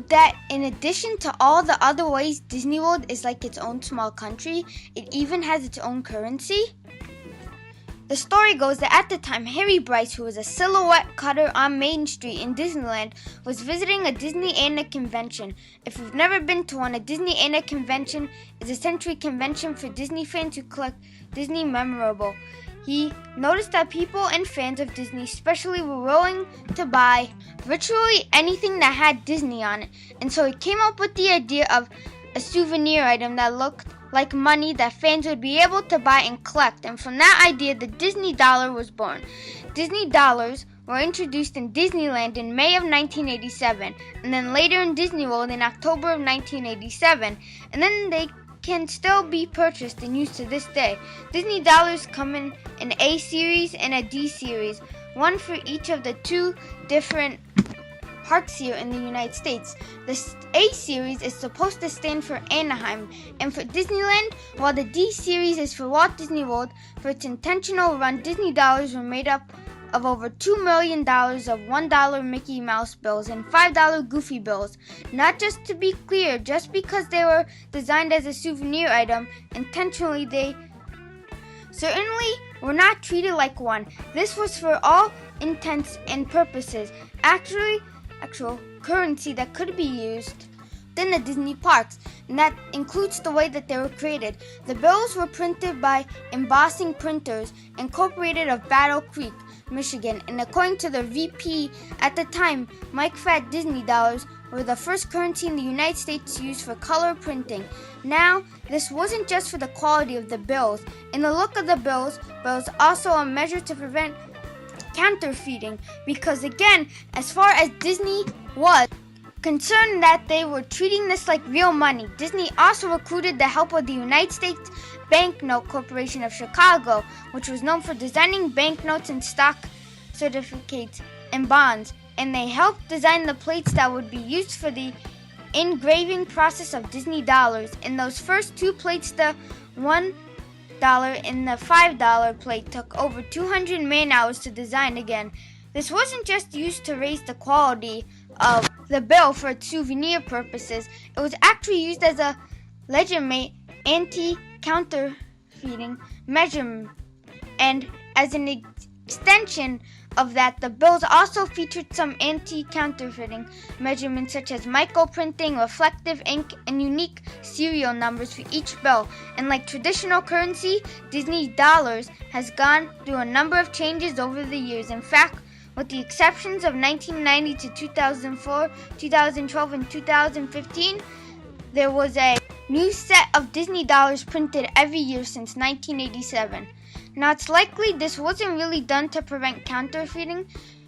that in addition to all the other ways Disney World is like its own small country, it even has its own currency? The story goes that at the time, Harry Bryce, who was a silhouette cutter on Main Street in Disneyland, was visiting a Disneyana convention. If you've never been to one, a Disneyana convention is essentially a convention for Disney fans who collect Disney memorable. He noticed that people and fans of Disney especially were willing to buy virtually anything that had Disney on it, and so he came up with the idea of a souvenir item that looked like money that fans would be able to buy and collect, and from that idea the Disney dollar was born. Disney dollars were introduced in Disneyland in May of 1987, and then later in Disney World in October of 1987, and then they can still be purchased and used to this day. Disney dollars come in an A series and a D series, one for each of the two different parks here in the United States. The A series is supposed to stand for Anaheim, and for Disneyland, while the D series is for Walt Disney World. For its intentional run, Disney dollars were made up of over $2 million of $1 Mickey Mouse bills and $5 Goofy bills. Not just to be clear, just because they were designed as a souvenir item, intentionally they certainly were not treated like one. This was for all intents and purposes actual currency that could be used within the Disney parks, and that includes the way that they were created. The bills were printed by embossing printers incorporated of Battle Creek, Michigan, and according to the VP at the time, Mike Fat, Disney dollars were the first currency in the United States used for color printing. Now, this wasn't just for the quality of the bills. In the look of the bills also a measure to prevent counterfeiting, because again, as far as Disney was concerned that they were treating this like real money, Disney also recruited the help of the United States Banknote Corporation of Chicago, which was known for designing banknotes and stock certificates and bonds, and they helped design the plates that would be used for the engraving process of Disney dollars. In those first two plates, the $1 and the $5 plate took over 200 man-hours to design again. This wasn't just used to raise the quality of the bill for its souvenir purposes. It was actually used as a legitimate anti-counterfeiting measure, and as an extension of that, the bills also featured some anti-counterfeiting measurements such as microprinting, reflective ink, and unique serial numbers for each bill. And like traditional currency, Disney dollars has gone through a number of changes over the years. In fact, with the exceptions of 1990 to 2004, 2012, and 2015, there was a new set of Disney dollars printed every year since 1987. Now, it's likely this wasn't really done to prevent counterfeiting.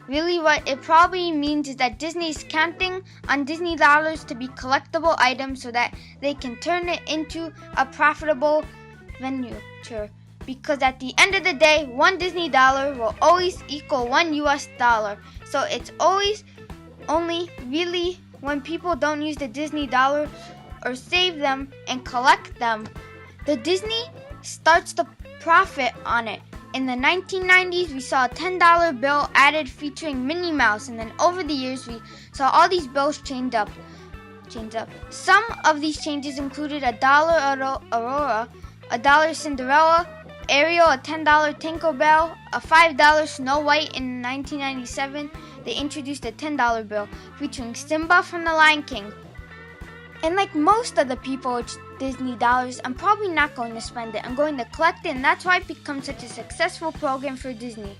Really, what it probably means is that Disney is counting on Disney dollars to be collectible items so that they can turn it into a profitable venture. Because at the end of the day, one Disney dollar will always equal one US dollar. So it's always only really when people don't use the Disney dollar or save them and collect them, the Disney starts to profit on it. In the 1990s, we saw a $10 bill added featuring Minnie Mouse, and then over the years, we saw all these bills change up. Some of these changes included a $1 Aurora, a $1 Cinderella, Ariel, a $10 Tinkerbell, a $5 Snow White. In 1997, they introduced a $10 bill featuring Simba from The Lion King. And like most of the people with Disney dollars, I'm probably not going to spend it. I'm going to collect it, and that's why it becomes such a successful program for Disney.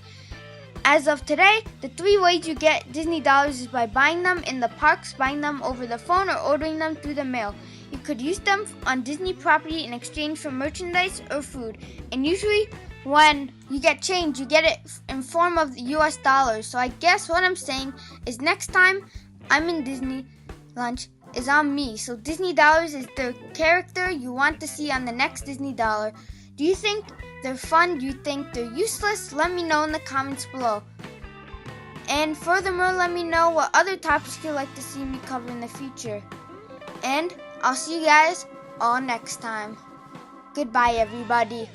As of today, the 3 ways you get Disney dollars is by buying them in the parks, buying them over the phone, or ordering them through the mail. You could use them on Disney property in exchange for merchandise or food. And usually when you get change, you get it in form of US dollars. So I guess what I'm saying is next time I'm in Disney lunch is on me. So Disney dollars is the character you want to see on the next Disney dollar. Do you think they're fun? Do you think they're useless? Let me know in the comments below. And furthermore, let me know what other topics you'd like to see me cover in the future. And I'll see you guys all next time. Goodbye, everybody.